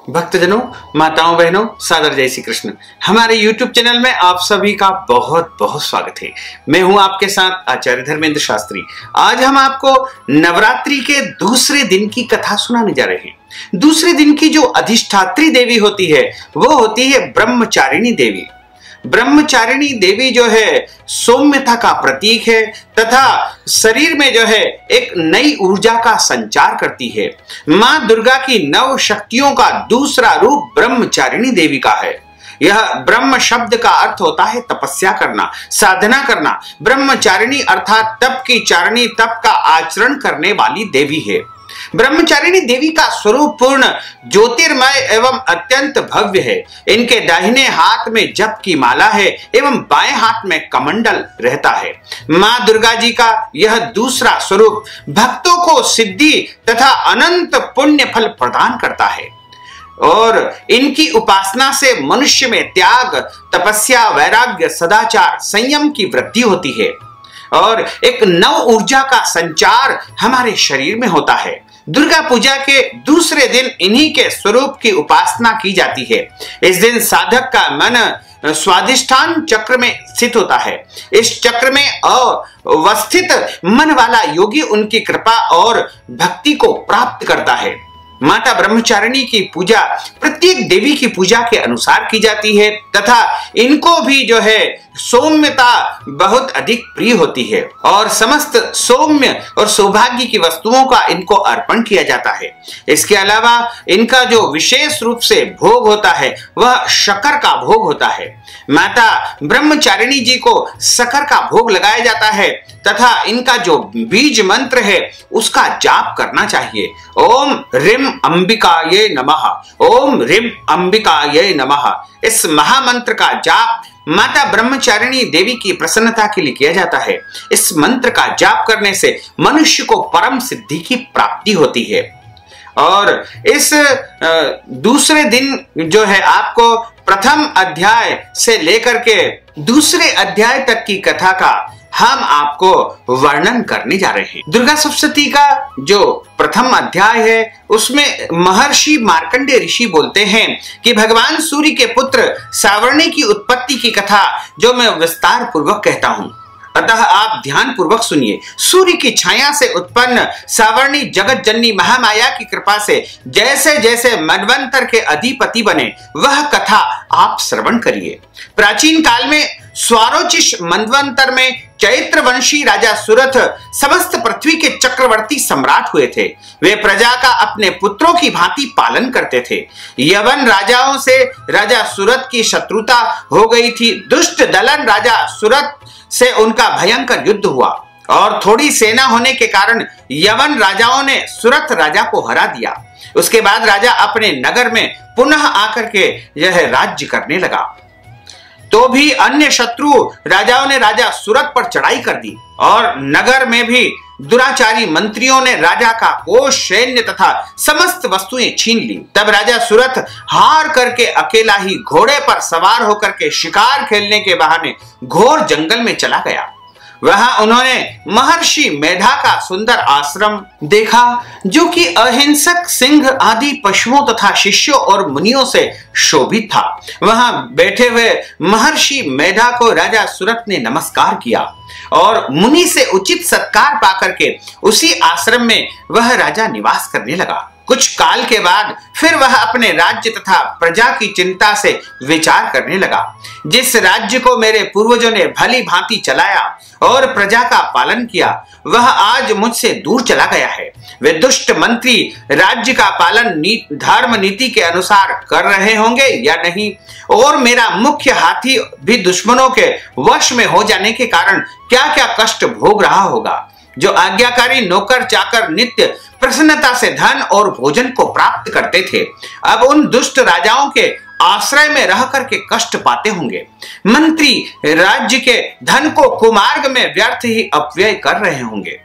भक्तजनों, माताओं, बहनों, सादर जय श्री कृष्ण। हमारे YouTube चैनल में आप सभी का बहुत बहुत स्वागत है। मैं हूं आपके साथ आचार्य धर्मेंद्र शास्त्री। आज हम आपको नवरात्रि के दूसरे दिन की कथा सुनाने जा रहे हैं। दूसरे दिन की जो अधिष्ठात्री देवी होती है वो होती है ब्रह्मचारिणी देवी। ब्रह्मचारिणी देवी जो है सौम्यता का प्रतीक है तथा शरीर में जो है एक नई ऊर्जा का संचार करती है। मां दुर्गा की 9 शक्तियों का दूसरा रूप ब्रह्मचारिणी देवी का है। यह ब्रह्म शब्द का अर्थ होता है तपस्या करना, साधना करना। ब्रह्मचारिणी अर्थात तप की चारिणी, तप का आचरण करने वाली देवी है। ब्रह्मचारिणी देवी का स्वरूप पूर्ण ज्योतिर्मय एवं अत्यंत भव्य है। इनके दाहिने हाथ में जप की माला है एवं बाएं हाथ में कमंडल रहता है। मां दुर्गा जी का यह दूसरा स्वरूप भक्तों को सिद्धि तथा अनंत पुण्य फल प्रदान करता है और इनकी उपासना से मनुष्य में त्याग, तपस्या, वैराग्य, सदाचार, संयम की वृद्धि होती है और एक नव ऊर्जा का संचार हमारे शरीर में होता है। दुर्गा पूजा के दूसरे दिन इन्हीं के स्वरूप की उपासना की जाती है। इस दिन साधक का मन स्वादिष्ठान चक्र में स्थित होता है। इस चक्र में अवस्थित मन वाला योगी उनकी कृपा और भक्ति को प्राप्त करता है। माता ब्रह्मचारिणी की पूजा प्रत्येक देवी की पूजा के अनुसार की जाती है तथा इनको भी जो है सौम्यता बहुत अधिक प्रिय होती है और समस्त सौम्य और सौभाग्य की वस्तुओं का इनको अर्पण किया जाता है। इसके अलावा इनका जो विशेष रूप से भोग होता है वह शक्कर का भोग होता है। माता ब्रह्मचारिणी जी को शक्कर का भोग लगाया जाता है तथा इनका जो बीज मंत्र है उसका जाप करना चाहिए। ओम ह्रीं अंबिकाये नमः, ओम ह्रीं अंबिकाये नमः। इस महामंत्र का जाप माता ब्रह्मचारिणी देवी की प्रसन्नता के लिए किया जाता है। इस मंत्र का जाप करने से मनुष्य को परम सिद्धि की प्राप्ति होती है। और इस दूसरे दिन जो है आपको प्रथम अध्याय से लेकर के दूसरे अध्याय तक की कथा का हम आपको वर्णन करने जा रहे हैं। दुर्गा सप्तशती का जो प्रथम अध्याय है उसमें महर्षि मार्कंडेय ऋषि बोलते हैं कि भगवान सूर्य के पुत्र सावर्णी की उत्पत्ति की कथा जो मैं विस्तार पूर्वक कहता हूं, अतः आप ध्यान पूर्वक सुनिए। सूर्य की छाया से उत्पन्न सावर्णी जगत जननी महामाया की कृपा से जैसे जैसे मनवंतर के अधिपति बने वह कथा आप श्रवण करिए। प्राचीन काल में स्वारोचिष मनवंतर में चैत्र वंशी राजा सुरथ समस्त पृथ्वी के चक्रवर्ती सम्राट हुए थे। वे प्रजा का अपने पुत्रों की भांति पालन करते थे। यवन राजाओं से राजा सुरथ की शत्रुता हो गई थी। दुष्ट दलन राजा सुरथ से उनका भयंकर युद्ध हुआ और थोड़ी सेना होने के कारण यवन राजाओं ने सुरथ राजा को हरा दिया। उसके बाद राजा अपने नगर में पुनः आकर के यह राज्य करने लगा। तो भी अन्य शत्रु राजाओं ने राजा सुरथ पर चढ़ाई कर दी और नगर में भी दुराचारी मंत्रियों ने राजा का कोष, सैन्य तथा समस्त वस्तुएं छीन ली। तब राजा सुरथ हार करके अकेला ही घोड़े पर सवार होकर के शिकार खेलने के बहाने घोर जंगल में चला गया। वहां उन्होंने महर्षि मेधा का सुंदर आश्रम देखा जो कि अहिंसक सिंह आदि पशुओं तथा शिष्यों और मुनियों से शोभित था। वहां बैठे हुए महर्षि मेधा को राजा सुरथ ने नमस्कार किया और मुनि से उचित सत्कार पाकर के उसी आश्रम में वह राजा निवास करने लगा। कुछ काल के बाद फिर वह अपने राज्य तथा प्रजा की चिंता से विचार करने लगा। जिस राज्य को मेरे पूर्वजों ने भली भांति चलाया और प्रजा का पालन किया वह आज मुझसे दूर चला गया है। वे दुष्ट मंत्री राज्य का पालन धर्म नीति के अनुसार कर रहे होंगे या नहीं, और मेरा मुख्य हाथी भी दुश्मनों के वश में हो जाने के कारण क्या क्या कष्ट भोग रहा होगा। जो आज्ञाकारी नौकर चाकर नित्य प्रसन्नता से धन और भोजन को प्राप्त करते थे अब उन दुष्ट राजाओं के आश्रय में रह करके कष्ट पाते होंगे। मंत्री राज्य के धन को कुमार्ग में व्यर्थ ही अपव्यय कर रहे होंगे।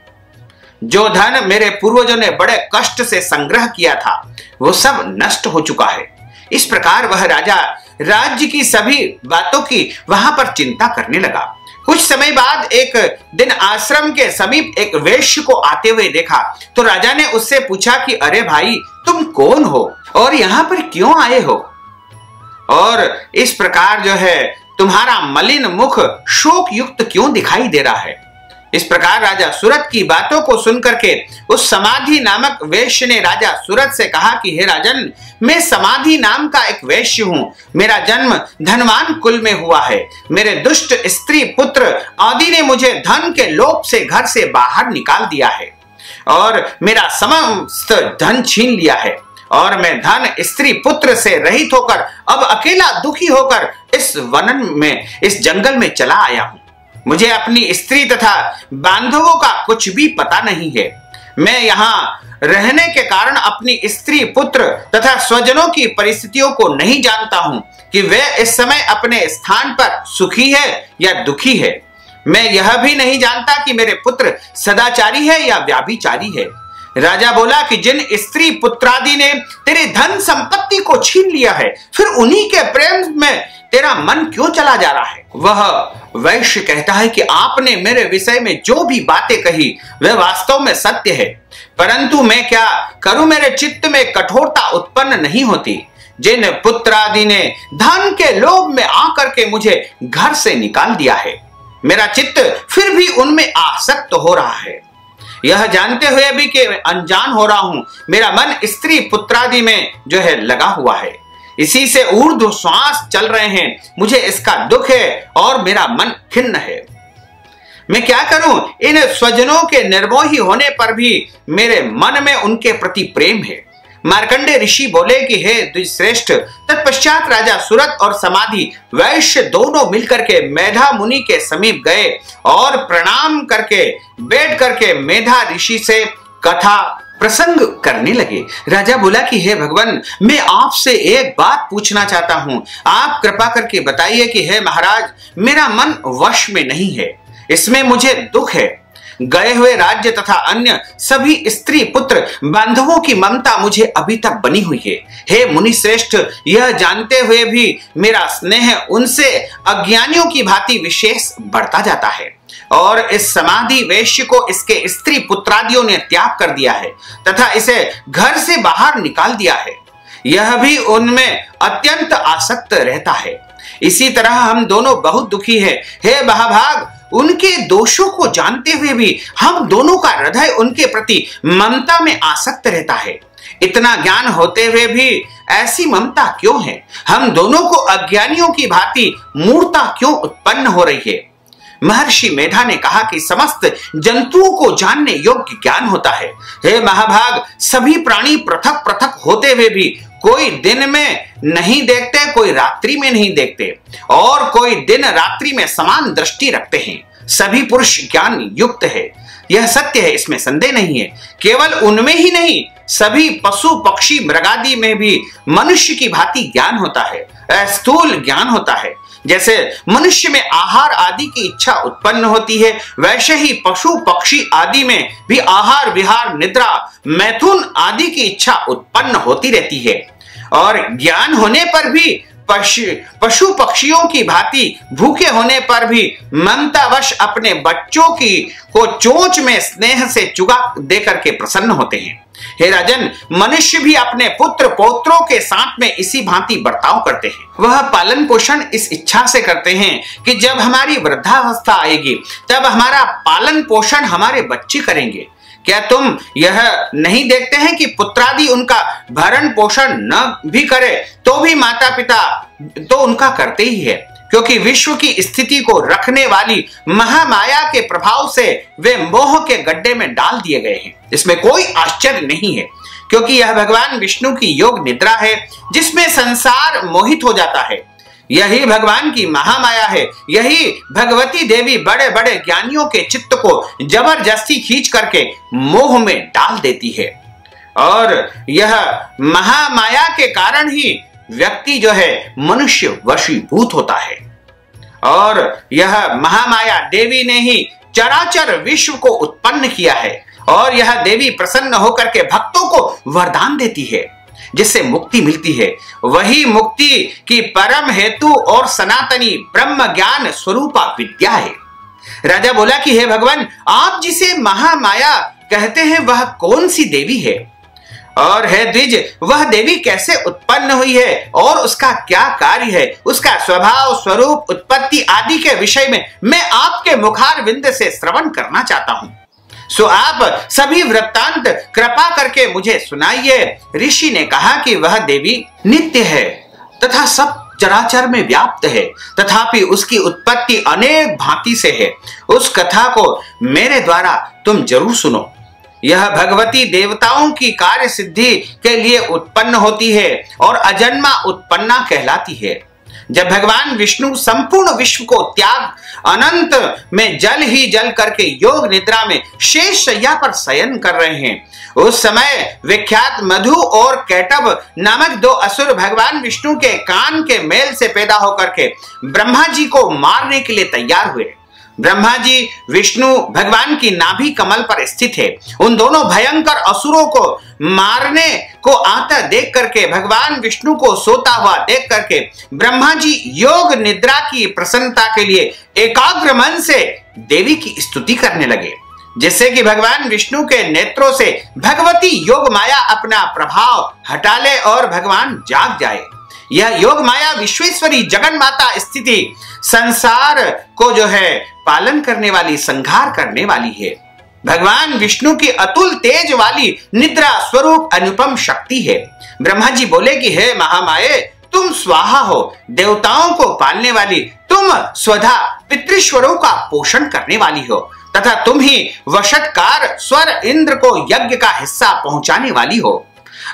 जो धन मेरे पूर्वजों ने बड़े कष्ट से संग्रह किया था वो सब नष्ट हो चुका है। इस प्रकार वह राजा राज्य की सभी बातों की वहां पर चिंता करने लगा। कुछ समय बाद एक दिन आश्रम के समीप एक वैश्य को आते हुए देखा तो राजा ने उससे पूछा कि अरे भाई तुम कौन हो और यहां पर क्यों आए हो? और इस प्रकार जो है तुम्हारा मलिन मुख शोक युक्त क्यों दिखाई दे रहा है? इस प्रकार राजा सूरत की बातों को सुनकर के उस समाधि नामक वैश्य ने राजा सूरत से कहा कि हे राजन, मैं समाधि नाम का एक वैश्य हूं। मेरा जन्म धनवान कुल में हुआ है। मेरे दुष्ट स्त्री पुत्र आदि ने मुझे धन के लोभ से घर से बाहर निकाल दिया है और मेरा समस्त धन छीन लिया है और मैं धन स्त्री पुत्र से रहित होकर अब अकेला दुखी होकर इस वन में, इस जंगल में चला आया हूं। मुझे अपनी स्त्री तथा बांधवों का कुछ भी पता नहीं है। मैं यहाँ रहने के कारण अपनी स्त्री पुत्र तथा स्वजनों की परिस्थितियों को नहीं जानता हूं कि वे इस समय अपने स्थान पर सुखी है या दुखी है। मैं यह भी नहीं जानता कि मेरे पुत्र सदाचारी है या व्याभिचारी है। राजा बोला कि जिन स्त्री पुत्रादि ने तेरे धन संपत्ति को छीन लिया है, फिर उन्हीं के प्रेम में तेरा मन क्यों चला जा रहा है? वह वैश्य कहता है कि आपने मेरे विषय में जो भी बातें कही वह वास्तव में सत्य है, परंतु मैं क्या करूं, मेरे चित्त में कठोरता उत्पन्न नहीं होती। जिन पुत्रादि ने धन के लोभ में आकर के मुझे घर से निकाल दिया है, मेरा चित्त फिर भी उनमें आसक्त हो रहा है। यह जानते हुए भी कि अनजान हो रहा हूं, मेरा मन स्त्री पुत्रादि में जो है लगा हुआ है। इसी से ऊर्ध्व श्वास चल रहे हैं। मुझे इसका दुख है और मेरा मन खिन्न है। मैं क्या करूं? इन स्वजनों के निर्मोही होने पर भी मेरे मन में उनके प्रति प्रेम है। मार्कंडेय ऋषि बोले कि हे द्विजश्रेष्ठ, तत्पश्चात राजा सूरत और समाधि वैश्य दोनों मिलकर के मेधा मुनि के समीप गए और प्रणाम करके बैठ करके मेधा ऋषि से कथा प्रसंग करने लगे। राजा बोला कि हे भगवान, मैं आपसे एक बात पूछना चाहता हूं। आप कृपा करके बताइए कि हे महाराज, मेरा मन वश में नहीं है, इसमें मुझे दुख है। गए हुए राज्य तथा अन्य सभी स्त्री पुत्र बांधवों की ममता मुझे अभी तक बनी हुई है। हे मुनि श्रेष्ठ, यह जानते हुए भी मेरा स्नेह उनसे अज्ञानियों की भांति विशेष बढ़ता जाता है और इस समाधि वैश्य को इसके स्त्री पुत्रादियों ने त्याग कर दिया है तथा इसे घर से बाहर निकाल दिया है। यह भी उनमें अत्यंत आसक्त रहता है। इसी तरह हम दोनों बहुत दुखी हैं। हे महाभाग, उनके दोषों को जानते हुए भी हम दोनों का हृदय उनके प्रति ममता में आसक्त रहता है। इतना ज्ञान होते हुए भी ऐसी ममता क्यों है? हम दोनों को अज्ञानियों की भांति मूर्ता क्यों उत्पन्न हो रही है? महर्षि मेधा ने कहा कि समस्त जंतुओं को जानने योग्य ज्ञान होता है। हे महाभाग, सभी प्राणी पृथक पृथक होते हुए भी कोई दिन में नहीं देखते, कोई रात्रि में नहीं देखते और कोई दिन रात्रि में समान दृष्टि रखते हैं। सभी पुरुष ज्ञान युक्त है, यह सत्य है, इसमें संदेह नहीं है। केवल उनमें ही नहीं, सभी पशु पक्षी मृगादि में भी मनुष्य की भांति ज्ञान होता है, स्थूल ज्ञान होता है। जैसे मनुष्य में आहार आदि की इच्छा उत्पन्न होती है, वैसे ही पशु पक्षी आदि में भी आहार विहार निद्रा मैथुन आदि की इच्छा उत्पन्न होती रहती है। और ज्ञान होने पर भी पशु पक्षियों की भांति भूखे होने पर भी ममतावश अपने बच्चों को चोंच में स्नेह से चुगा देकर के प्रसन्न होते हैं। हे राजन, मनुष्य भी अपने पुत्र पौत्रों के साथ में इसी भांति बर्ताव करते हैं। वह पालन पोषण इस इच्छा से करते हैं कि जब हमारी वृद्धावस्था आएगी तब हमारा पालन पोषण हमारे बच्चे करेंगे। क्या तुम यह नहीं देखते हैं कि पुत्रादि उनका भरण पोषण न भी करे तो भी माता पिता तो उनका करते ही है, क्योंकि विश्व की स्थिति को रखने वाली महामाया के प्रभाव से वे मोह के गड्ढे में डाल दिए गए हैं। इसमें कोई आश्चर्य नहीं है, क्योंकि यह भगवान विष्णु की योग निद्रा है जिसमें संसार मोहित हो जाता है। यही भगवान की महामाया है। यही भगवती देवी बड़े बड़े ज्ञानियों के चित्त को जबरदस्ती खींच करके मोह में डाल देती है और यह महामाया के कारण ही व्यक्ति जो है मनुष्य वशीभूत होता है। और यह महामाया देवी ने ही चराचर विश्व को उत्पन्न किया है और यह देवी प्रसन्न होकर के भक्तों को वरदान देती है जिससे मुक्ति मिलती है। वही मुक्ति की परम हेतु और सनातनी ब्रह्म ज्ञान स्वरूपा विद्या है। राजा बोला कि हे भगवान, आप जिसे महामाया कहते हैं वह कौन सी देवी है और हे द्विज, वह देवी कैसे उत्पन्न हुई है और उसका क्या कार्य है, उसका स्वभाव, स्वरूप, उत्पत्ति आदि के विषय में मैं आपके मुखारविंद से श्रवण करना चाहता हूं। सो आप सभी वृत्तांत कृपा करके मुझे सुनाइए। ऋषि ने कहा कि वह देवी नित्य है तथा सब चराचर में व्याप्त है, तथापि उसकी उत्पत्ति अनेक भांति से है। उस कथा को मेरे द्वारा तुम जरूर सुनो। यह भगवती देवताओं की कार्य सिद्धि के लिए उत्पन्न होती है और अजन्मा उत्पन्ना कहलाती है। जब भगवान विष्णु संपूर्ण विश्व को त्याग अनंत में जल ही जल करके योग निद्रा में शेष शैया पर शयन कर रहे हैं, उस समय विख्यात मधु और कैटभ नामक दो असुर भगवान विष्णु के कान के मेल से पैदा होकर के ब्रह्मा जी को मारने के लिए तैयार हुए। ब्रह्मा जी विष्णु भगवान की नाभि कमल पर स्थित है। उन दोनों भयंकर असुरों को मारने को आता देख करके, भगवान विष्णु को सोता हुआ देख करके ब्रह्मा जी योग निद्रा की प्रसन्नता के लिए एकाग्र मन से देवी की स्तुति करने लगे, जिससे कि भगवान विष्णु के नेत्रों से भगवती योग माया अपना प्रभाव हटा ले और भगवान जाग जाए। यह योग माया विश्वेश्वरी जगन माता स्थिति संसार को जो है पालन करने वाली, संहार करने वाली है। भगवान विष्णु की अतुल तेज वाली निद्रा स्वरूप अनुपम शक्ति है। ब्रह्मा जी बोले कि हे महामाये, तुम स्वाहा हो, देवताओं को पालने वाली, तुम स्वधा पितृश्वरों का पोषण करने वाली हो, तथा तुम ही वशटकार स्वर इंद्र को यज्ञ का हिस्सा पहुंचाने वाली हो।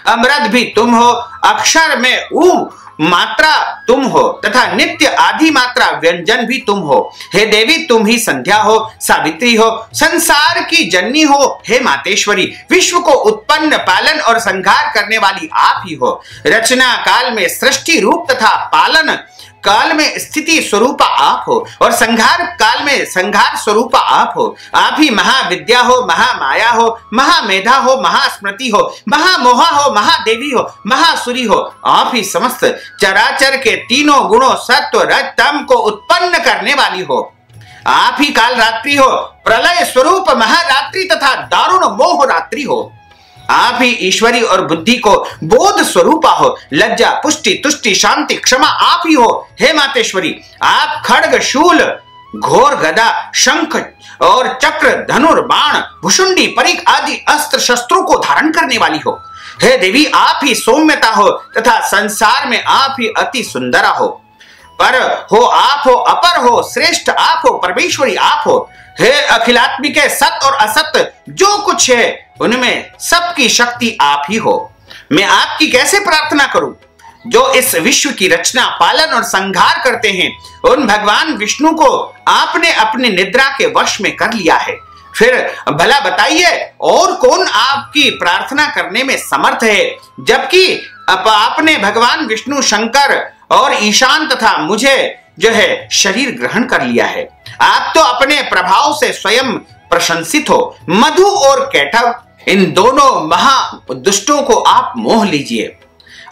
अमृत भी तुम हो, अक्षर में ऊ मात्रा तुम हो, तथा नित्य आदि मात्रा व्यंजन भी तुम हो। हे देवी, तुम ही संध्या हो, सावित्री हो, संसार की जननी हो। हे मातेश्वरी, विश्व को उत्पन्न, पालन और संहार करने वाली आप ही हो। रचना काल में सृष्टि रूप तथा पालन काल में स्थिति स्वरूपा आप हो और संहार काल में संहार स्वरूपा आप हो। आप ही महाविद्या हो, महामाया हो, महामेधा हो, महास्मृति हो, महामोहा हो, महादेवी हो, महासुरी हो। आप ही समस्त चराचर के तीनों गुणों सत्व रज तम को उत्पन्न करने वाली हो। आप ही काल रात्रि हो, प्रलय स्वरूप महारात्रि तथा दारुण मोह रात्रि हो। आप ही ईश्वरी और बुद्धि को बोध स्वरूपा हो। लज्जा, पुष्टि, तुष्टि, शांति, क्षमा आप ही हो। हे मातेश्वरी, आप खड्ग, शूल, घोर गदा, शंख और चक्र, धनुर, बाण, भुषुंडी, परिक आदि अस्त्र शस्त्रों को धारण करने वाली हो। हे देवी, आप ही सौम्यता हो तथा संसार में आप ही अति सुंदरा हो। पर हो आप हो, अपर हो, श्रेष्ठ आप हो, परमेश्वरी आप हो। हे अखिलात्मिक सत और असत जो कुछ है उनमें सबकी शक्ति आप ही हो। मैं आपकी कैसे प्रार्थना करूं? जो इस विश्व की रचना, पालन और संहार करते हैं, उन भगवान विष्णु को आपने अपने निद्रा के वश में कर लिया है। फिर भला बताइए, और कौन आपकी प्रार्थना करने में समर्थ है, जबकि आपने भगवान विष्णु, शंकर और ईशान तथा मुझे जो है शरीर ग्रहण कर लिया है। आप तो अपने प्रभाव से स्वयं प्रशंसित हो। मधु और कैटभ, इन दोनों महा दुष्टों को आप मोह लीजिए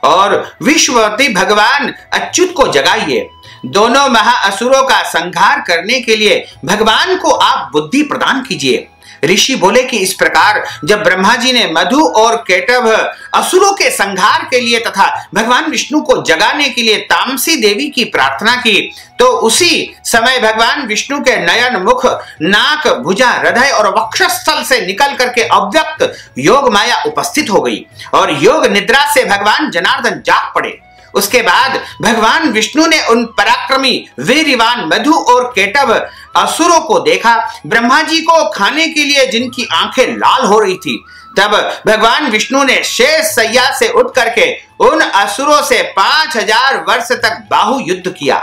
और विश्ववती भगवान अच्युत को जगाइए। दोनों महा असुरों का संहार करने के लिए भगवान को आप बुद्धि प्रदान कीजिए। ऋषि बोले कि इस प्रकार जब ब्रह्मा जी ने मधु और कैटभ असुरों के संहार के लिए तथा भगवान विष्णु को जगाने के लिए तामसी देवी की प्रार्थना की, तो उसी समय भगवान विष्णु के नयन, मुख, नाक, भुजा, हृदय और वक्षस्थल से निकल करके अव्यक्त योग माया उपस्थित हो गई और योग निद्रा से भगवान जनार्दन जाग पड़े। उसके बाद भगवान विष्णु ने उन पराक्रमी वीरवान मधु और कैटभ असुरों को देखा। ब्रह्मा जी को खाने के लिए जिनकी आंखें लाल हो रही थी, तब भगवान विष्णु ने शेष सैया से उठ करके उन असुरों से 5000 वर्ष तक बाहु युद्ध किया।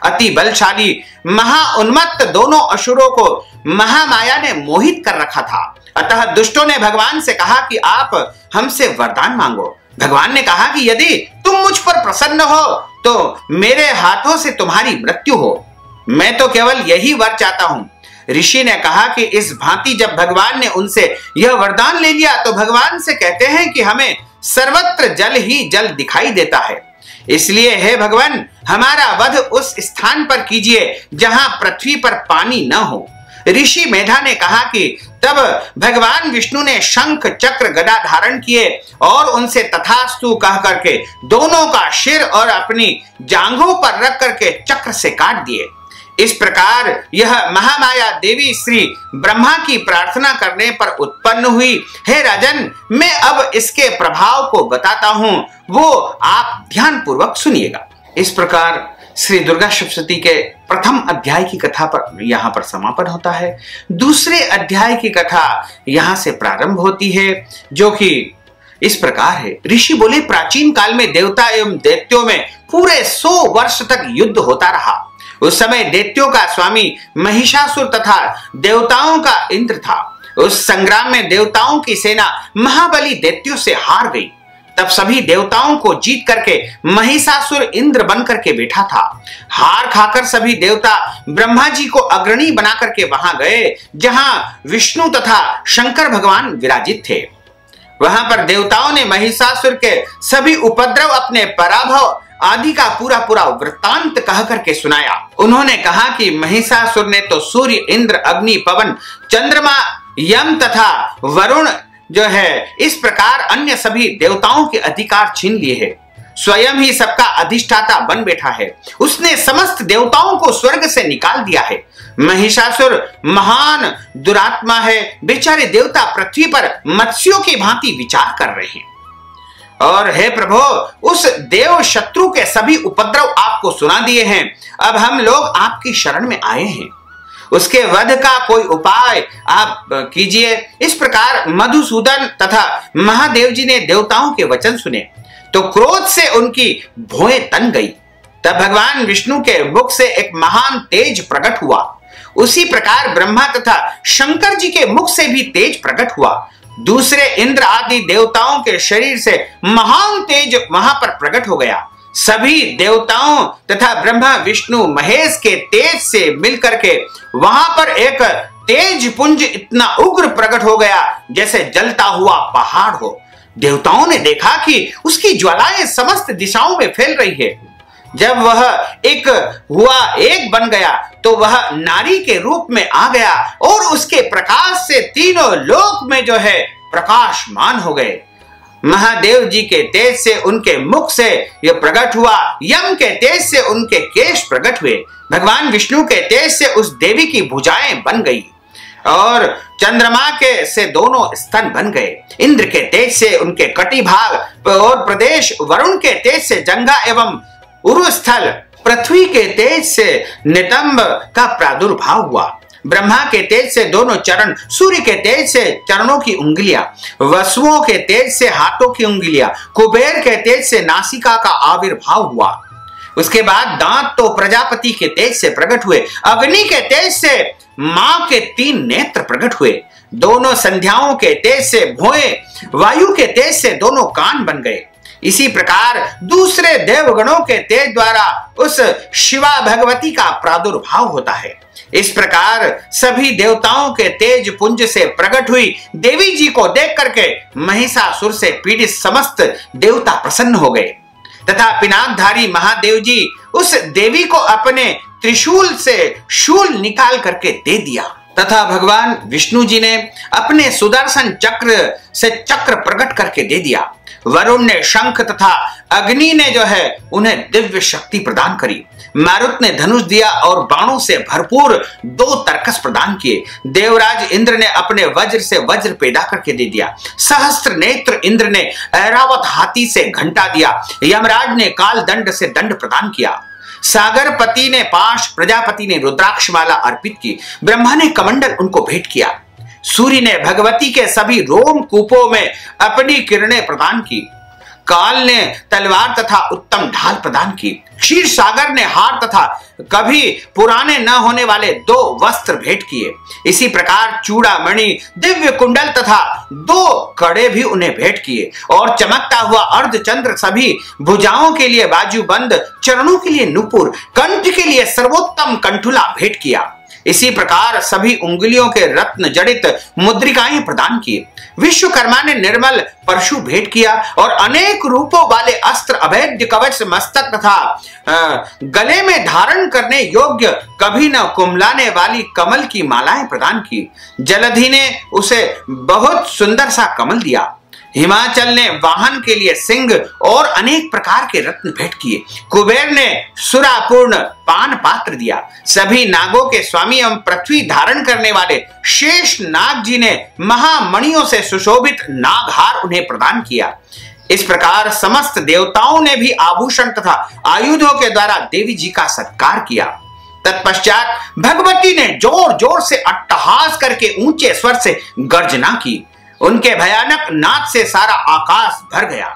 अति बलशाली महाउन्मत्त दोनों असुरों को महामाया ने मोहित कर रखा था। अतः दुष्टों ने भगवान से कहा कि आप हमसे वरदान मांगो। भगवान ने कहा कि यदि तुम मुझ पर प्रसन्न हो तो मेरे हाथों से तुम्हारी मृत्यु हो। मैं तो केवल यही वर चाहता हूं। ऋषि ने कहा कि इस भांति जब भगवान ने उनसे यह वरदान ले लिया तो भगवान से कहते हैं कि हमें सर्वत्र जल ही जल दिखाई देता है, इसलिए हे भगवान, हमारा वध उस स्थान पर कीजिए जहां पृथ्वी पर पानी न हो। ऋषि मेधा ने कहा कि तब भगवान विष्णु ने शंख चक्र गदा धारण किए और उनसे तथास्तु कह करके दोनों का सिर और अपनी जांघों पर रख करके चक्र से काट दिए। इस प्रकार यह महामाया देवी श्री ब्रह्मा की प्रार्थना करने पर उत्पन्न हुई। हे राजन, मैं अब इसके प्रभाव को बताता हूं, वो आप ध्यान पूर्वक सुनिएगा। इस प्रकार श्री दुर्गा सप्तशती के प्रथम अध्याय की कथा पर यहाँ पर समापन होता है। दूसरे अध्याय की कथा यहाँ से प्रारंभ होती है, जो कि इस प्रकार है। ऋषि बोले, प्राचीन काल में देवता एवं दैत्यों में पूरे 100 वर्ष तक युद्ध होता रहा। उस समय दैत्यों का स्वामी महिषासुर तथा देवताओं का इंद्र था। उस संग्राम में देवताओं की सेना महाबली दैत्यों से हार गई। तब सभी देवताओं को जीत करके महिषासुर इंद्र बन करके बैठा था। हार खाकर सभी देवता ब्रह्मा जी को अग्रणी बना करके वहां गए, जहां विष्णु तथा शंकर भगवान विराजित थे। वहां पर देवताओं ने महिषासुर के सभी उपद्रव, अपने पराभव आदि का पूरा पूरा वृत्तांत कह करके सुनाया। उन्होंने कहा कि महिषासुर ने तो सूर्य, इंद्र, अग्नि, पवन, चंद्रमा, यम तथा वरुण जो है, इस प्रकार अन्य सभी देवताओं के अधिकार छीन लिए हैं। स्वयं ही सबका अधिष्ठाता बन बैठा है। उसने समस्त देवताओं को स्वर्ग से निकाल दिया है। महिषासुर महान दुरात्मा है। बेचारे देवता पृथ्वी पर मत्स्यों की भांति विचार कर रहे हैं। और हे प्रभु, उस देव शत्रु के सभी उपद्रव आपको सुना दिए हैं। अब हम लोग आपकी शरण में आए हैं। उसके वध का कोई उपाय आप कीजिए। इस प्रकार मधुसूदन तथा महादेव जी ने देवताओं के वचन सुने तो क्रोध से उनकी भौएं तन गई। तब भगवान विष्णु के मुख से एक महान तेज प्रकट हुआ। उसी प्रकार ब्रह्मा तथा शंकर जी के मुख से भी तेज प्रकट हुआ। दूसरे इंद्र आदि देवताओं के शरीर से महान तेज वहां पर प्रकट हो गया। सभी देवताओं तथा ब्रह्मा, विष्णु, महेश के तेज से मिलकर के वहां पर एक तेज पुंज इतना उग्र प्रकट हो गया जैसे जलता हुआ पहाड़ हो। देवताओं ने देखा कि उसकी ज्वालाएं समस्त दिशाओं में फैल रही है। जब वह एक बन गया तो वह नारी के रूप में आ गया और उसके प्रकाश से तीनों लोक में जो है प्रकाशमान हो गए। महादेव जी के तेज से उनके मुख से यह प्रकट हुआ। यम के तेज से उनके केश प्रकट हुए। भगवान विष्णु के तेज से उस देवी की भुजाएं बन गई और चंद्रमा के से दोनों स्तन बन गए। इंद्र के तेज से उनके कटी भाग और प्रदेश, वरुण के तेज से जंघा एवं उरुस्थल, पृथ्वी के तेज से नितंब का प्रादुर्भाव हुआ। ब्रह्मा के तेज से दोनों चरण, सूर्य के तेज से चरणों की उंगलियां, वसुओं के तेज से हाथों की उंगलियां, कुबेर के तेज से नासिका का आविर्भाव हुआ। उसके बाद दांत तो प्रजापति के तेज से प्रकट हुए। अग्नि के तेज से मां के 3 नेत्र प्रकट हुए। दोनों संध्याओं के तेज से भौएं, वायु के तेज से दोनों कान बन गए। इसी प्रकार दूसरे देवगणों के तेज द्वारा उस शिवा भगवती का प्रादुर्भाव होता है। इस प्रकार सभी देवताओं के तेज पुंज से प्रकट हुई देवी जी को देख करके महिषासुर से पीड़ित समस्त देवता प्रसन्न हो गए तथा पिनाकधारी महादेव जी उस देवी को अपने त्रिशूल से शूल निकाल करके दे दिया तथा भगवान विष्णु जी ने अपने सुदर्शन चक्र से चक्र प्रकट करके दे दिया। वरुण ने शंख तथा अग्नि ने जो है उन्हें दिव्य शक्ति प्रदान करी। मारुत ने धनुष दिया और बाणों से भरपूर 2 तरकस प्रदान किए। देवराज इंद्र ने अपने वज्र से वज्र पैदा करके दे दिया। सहस्त्र नेत्र इंद्र ने ऐरावत हाथी से घंटा दिया। यमराज ने काल दंड से दंड प्रदान किया। सागरपति ने पाश, प्रजापति ने रुद्राक्ष माला अर्पित की। ब्रह्मा ने कमंडल उनको भेंट किया। सूर्य ने भगवती के सभी रोम कूपों में अपनी किरणें प्रदान की। काल ने तलवार तथा उत्तम ढाल प्रदान की। क्षीर सागर ने हार तथा कभी पुराने न होने वाले 2 वस्त्र भेंट किए। इसी प्रकार चूड़ामणि, दिव्य कुंडल तथा 2 कड़े भी उन्हें भेंट किए और चमकता हुआ अर्धचंद्र, सभी भुजाओं के लिए बाजूबंद, चरणों के लिए नुपुर, कंठ के लिए सर्वोत्तम कंठुला भेंट किया। इसी प्रकार सभी उंगलियों के रत्न जड़ित मुद्रिकाएं प्रदान किए। विश्वकर्मा ने निर्मल परशु भेंट किया और अनेक रूपों वाले अस्त्र, अभेद्य कवच, मस्तक तथा गले में धारण करने योग्य, कभी न कुमलाने वाली कमल की मालाएं प्रदान की। जलधि ने उसे बहुत सुंदर सा कमल दिया। हिमाचल ने वाहन के लिए सिंह और अनेक प्रकार के रत्न भेंट किए। कुबेर ने सुरापूर्ण पान पात्र दिया। सभी नागों के स्वामी एवं पृथ्वी धारण करने वाले शेष नाग जी ने महामणियों से सुशोभित नागहार उन्हें प्रदान किया। इस प्रकार समस्त देवताओं ने भी आभूषण तथा आयुधों के द्वारा देवी जी का सत्कार किया। तत्पश्चात भगवती ने जोर जोर से अट्टहास करके ऊंचे स्वर से गर्जना की। उनके भयानक नाद से सारा आकाश भर गया।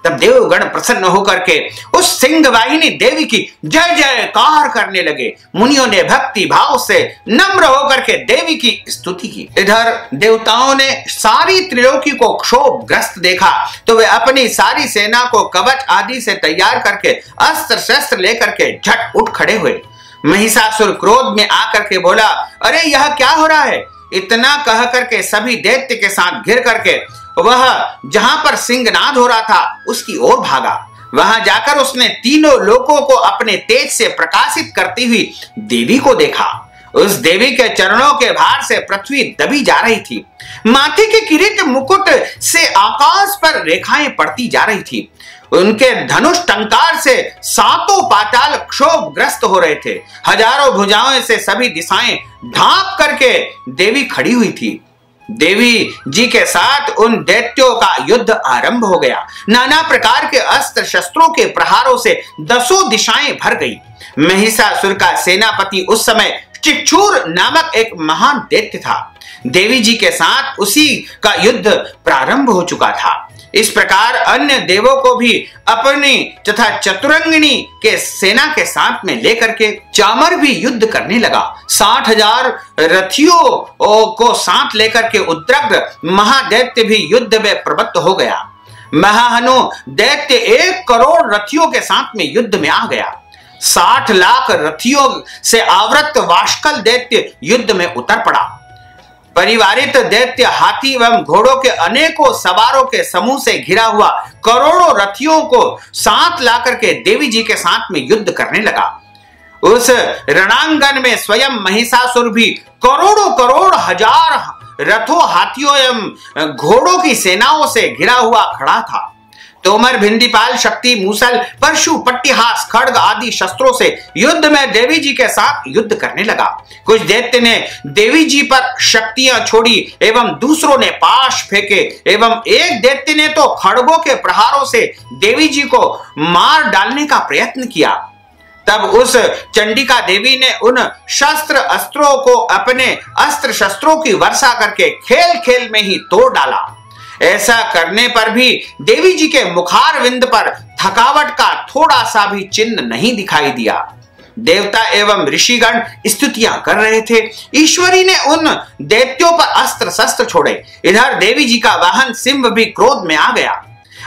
तब देवगण प्रसन्न होकर के उस सिंह वाहिनी देवी की जय जयकार करने लगे। मुनियों ने भक्ति भाव से नम्र होकर के देवी की स्तुति की। इधर देवताओं ने सारी त्रिलोकी को क्षोभग्रस्त देखा तो वे अपनी सारी सेना को कवच आदि से तैयार करके अस्त्र शस्त्र लेकर के झट उठ खड़े हुए। महिषासुर क्रोध में आकर के बोला, अरे यह क्या हो रहा है? इतना कह करके सभी दैत्य के साथ घिर करके वह जहां पर सिंहनाद हो रहा था उसकी ओर भागा। वहां जाकर उसने तीनों लोकों को अपने तेज से प्रकाशित करती हुई देवी को देखा। उस देवी के चरणों के भार से पृथ्वी दबी जा रही थी। माथे के किरीट मुकुट से आकाश पर रेखाएं पड़ती जा रही थी। उनके धनुष टंकार से सातों पाताल क्षोभग्रस्त हो रहे थे। हजारों भुजाओं से सभी दिशाएं ढांप करके देवी खड़ी हुई थी। देवी जी के साथ उन दैत्यों का युद्ध आरंभ हो गया। नाना प्रकार के अस्त्र शस्त्रों के प्रहारों से दसों दिशाएं भर गई। महिषासुर का सेनापति उस समय चिक्षुर नामक एक महान दैत्य था। देवी जी के साथ उसी का युद्ध प्रारंभ हो चुका था। इस प्रकार अन्य देवों को भी अपनी तथा चतुरंगिणी के सेना के साथ में लेकर के चामर भी युद्ध करने लगा। 60,000 रथियों को साथ लेकर के उद्रग्न महादैत्य भी युद्ध में प्रवृत्त हो गया। महाहनु दैत्य 1 करोड़ रथियों के साथ में युद्ध में आ गया। 60 लाख रथियों से आवृत वाष्कल दैत्य युद्ध में उतर पड़ा। परिवारित दैत्य हाथी एवं घोड़ों के अनेकों सवारों के समूह से घिरा हुआ करोड़ों रथियों को साथ लाकर के देवी जी के साथ में युद्ध करने लगा। उस रणांगन में स्वयं महिषासुर भी करोड़ों करोड़ हजार रथों, हाथियों एवं घोड़ों की सेनाओं से घिरा हुआ खड़ा था। तोमर, भिंडीपाल, शक्ति, मूसल, परशु, पट्टिहास, खड्ग आदि शस्त्रों से युद्ध में देवी जी के साथ युद्ध करने लगा। कुछ दैत्य ने देवी जी पर शक्तियां छोड़ी एवं दूसरों ने पाश फेंके एवं एक दैत्य ने तो खड्गों के प्रहारों से देवी जी को मार डालने का प्रयत्न किया। तब उस चंडिका देवी ने उन शस्त्र अस्त्रों को अपने अस्त्र शस्त्रों की वर्षा करके खेल खेल में ही तोड़ डाला। ऐसा करने पर भी देवी जी के मुखारविंद पर थकावट का थोड़ा सा भी चिन्ह नहीं दिखाई दिया। देवता एवं ऋषिगण स्तुतियां कर रहे थे। ईश्वरी ने उन दैत्यों पर अस्त्र शस्त्र छोड़े। इधर देवी जी का वाहन सिंह भी क्रोध में आ गया।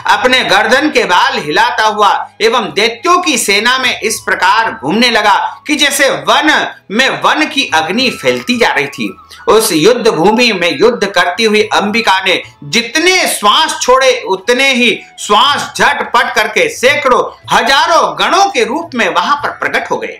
अपने गर्दन के बाल हिलाता हुआ एवं दैत्यों की सेना में इस प्रकार घूमने लगा कि जैसे वन में वन की अग्नि फैलती जा रही थी। उस युद्ध भूमि में युद्ध करती हुई अंबिका ने जितने श्वास छोड़े उतने ही श्वास झटपट करके सैकड़ों हजारों गणों के रूप में वहां पर प्रकट हो गए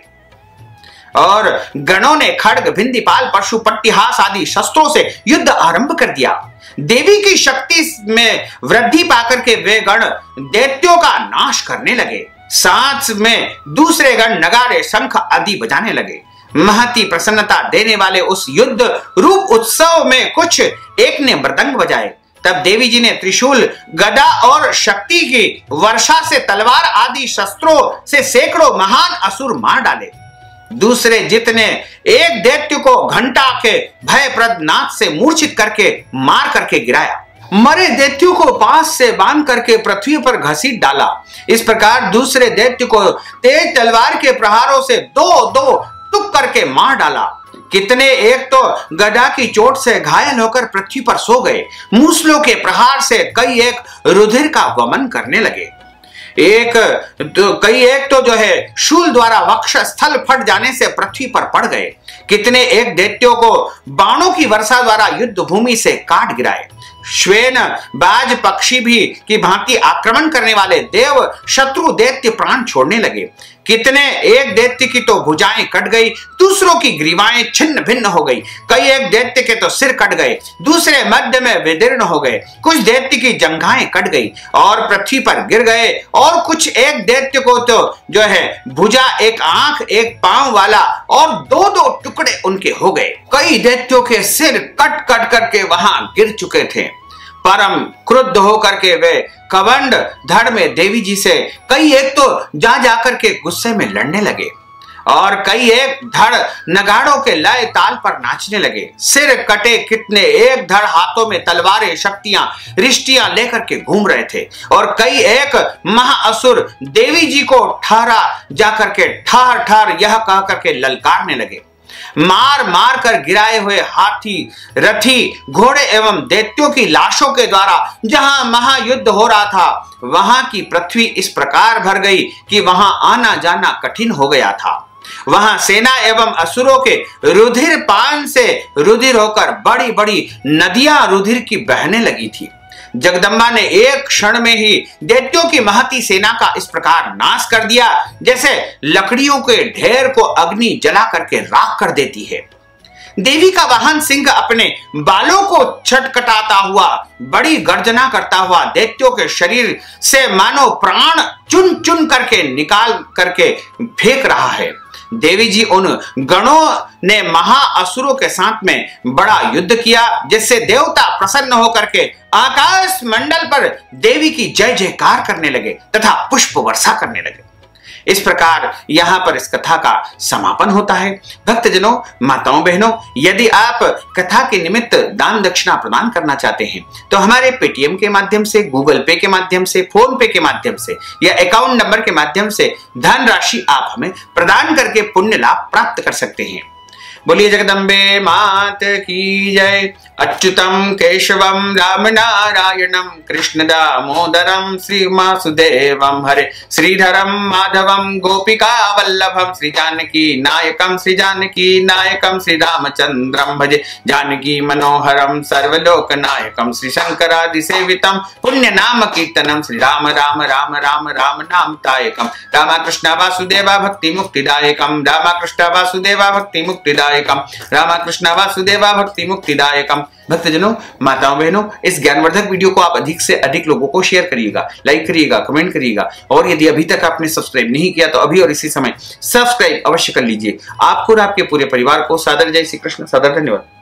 और गणों ने खड्ग, भिंडीपाल, परशु, पट्टिहास आदि शस्त्रों से युद्ध आरंभ कर दिया। देवी की शक्ति में वृद्धि पाकर के वे गण दैत्यों का नाश करने लगे। साथ में दूसरे गण नगारे, शंख आदि बजाने लगे। महती प्रसन्नता देने वाले उस युद्ध रूप उत्सव में कुछ एक ने मृदंग बजाए। तब देवी जी ने त्रिशूल, गदा और शक्ति की वर्षा से तलवार आदि शस्त्रों से सैकड़ों महान असुर मार डाले। दूसरे जितने एक दैत्य को घंटा के भयप्रद नाद से मूर्छित करके मार करके गिराया। मरे दैत्यों को पास से बांध करके पृथ्वी पर घसीट डाला। इस प्रकार दूसरे दैत्य को तेज तलवार के प्रहारों से दो दो टुक करके मार डाला। कितने एक तो गदा की चोट से घायल होकर पृथ्वी पर सो गए। मूसलों के प्रहार से कई एक रुधिर का वमन करने लगे। कई एक तो जो है शूल द्वारा वक्ष स्थल फट जाने से पृथ्वी पर पड़ गए। कितने एक दैत्यों को बाणों की वर्षा द्वारा युद्ध भूमि से काट गिराए। श्वेन बाज पक्षी भी की भांति आक्रमण करने वाले देव शत्रु दैत्य प्राण छोड़ने लगे। कितने एक दैत्य की तो भुजाएं कट गई, दूसरों की ग्रीवाएं छिन्न भिन्न हो गई। कई एक दैत्य के तो सिर कट गए, दूसरे मध्य में विदीर्ण हो गए। कुछ दैत्य की जंघाएं कट गई और पृथ्वी पर गिर गए, और कुछ एक दैत्य को तो जो है भुजा, एक आंख, एक पांव वाला, और दो दो टुकड़े उनके हो गए। कई दैत्यों के सिर कट कट करके वहां गिर चुके थे। परम क्रुद्ध होकर के वे कवंड धड़ में देवी जी से कई एक तो जा जाकर के गुस्से में लड़ने लगे, और कई एक धड़ नगाड़ों के लय ताल पर नाचने लगे। सिर कटे कितने एक धड़ हाथों में तलवारें, शक्तियां, रिष्टियां लेकर के घूम रहे थे, और कई एक महाअसुर देवी जी को ठहरा जाकर के ठार ठार यह कह करके ललकारने लगे। मार मार कर गिराए हुए हाथी, रथी, घोड़े एवं दैत्यों की लाशों के द्वारा जहां महायुद्ध हो रहा था, वहां की पृथ्वी इस प्रकार भर गई कि वहां आना जाना कठिन हो गया था। वहां सेना एवं असुरों के रुधिर पान से रुधिर होकर बड़ी बड़ी नदियां रुधिर की बहने लगी थी। जगदम्बा ने एक क्षण में ही दैत्यों की महती सेना का इस प्रकार नाश कर दिया, जैसे लकड़ियों के ढेर को अग्नि जला करके राख कर देती है। देवी का वाहन सिंह अपने बालों को छटकटाता हुआ, बड़ी गर्जना करता हुआ दैत्यों के शरीर से मानो प्राण चुन चुन करके निकाल करके फेंक रहा है। देवी जी उन गणों ने महाअसुरों के साथ में बड़ा युद्ध किया, जिससे देवता प्रसन्न होकर के आकाश मंडल पर देवी की जय जयकार करने लगे तथा पुष्प वर्षा करने लगे। इस प्रकार यहां पर इस कथा का समापन होता है। भक्तजनों, माताओं, बहनों, यदि आप कथा के निमित्त दान दक्षिणा प्रदान करना चाहते हैं तो हमारे पेटीएम के माध्यम से, गूगल पे के माध्यम से, फोन पे के माध्यम से या अकाउंट नंबर के माध्यम से धनराशि आप हमें प्रदान करके पुण्य लाभ प्राप्त कर सकते हैं। बोलिए जगदम्बे मात की जय। अच्युतम केशवम राम नारायणम कृष्ण दामोदरम श्री वासुदेवम हरे श्रीधरम माधवम गोपिका वल्लभम श्री जानकी नायकम श्री रामचंद्रम भजे जानकी मनोहरम सर्वलोक नायकम श्री शंकरादि सेवितम पुण्य नाम कीर्तनम श्री राम राम राम राम राम नाम तायकम रामकृष्ण वासुदेवा भक्ति मुक्तिदायकम रामकृष्ण वासुदेवा भक्ति मुक्तिदायकम रामकृष्ण वासुदेवा भक्ति मुक्तिदायकम। भक्तजनों, माताओं, बहनों, इस ज्ञानवर्धक वीडियो को आप अधिक से अधिक लोगों को शेयर करिएगा, लाइक करिएगा, कमेंट करिएगा, और यदि अभी तक आपने सब्सक्राइब नहीं किया तो अभी और इसी समय सब्सक्राइब अवश्य कर लीजिए। आपको और आपके पूरे परिवार को सादर जय श्री कृष्ण, सादर धन्यवाद।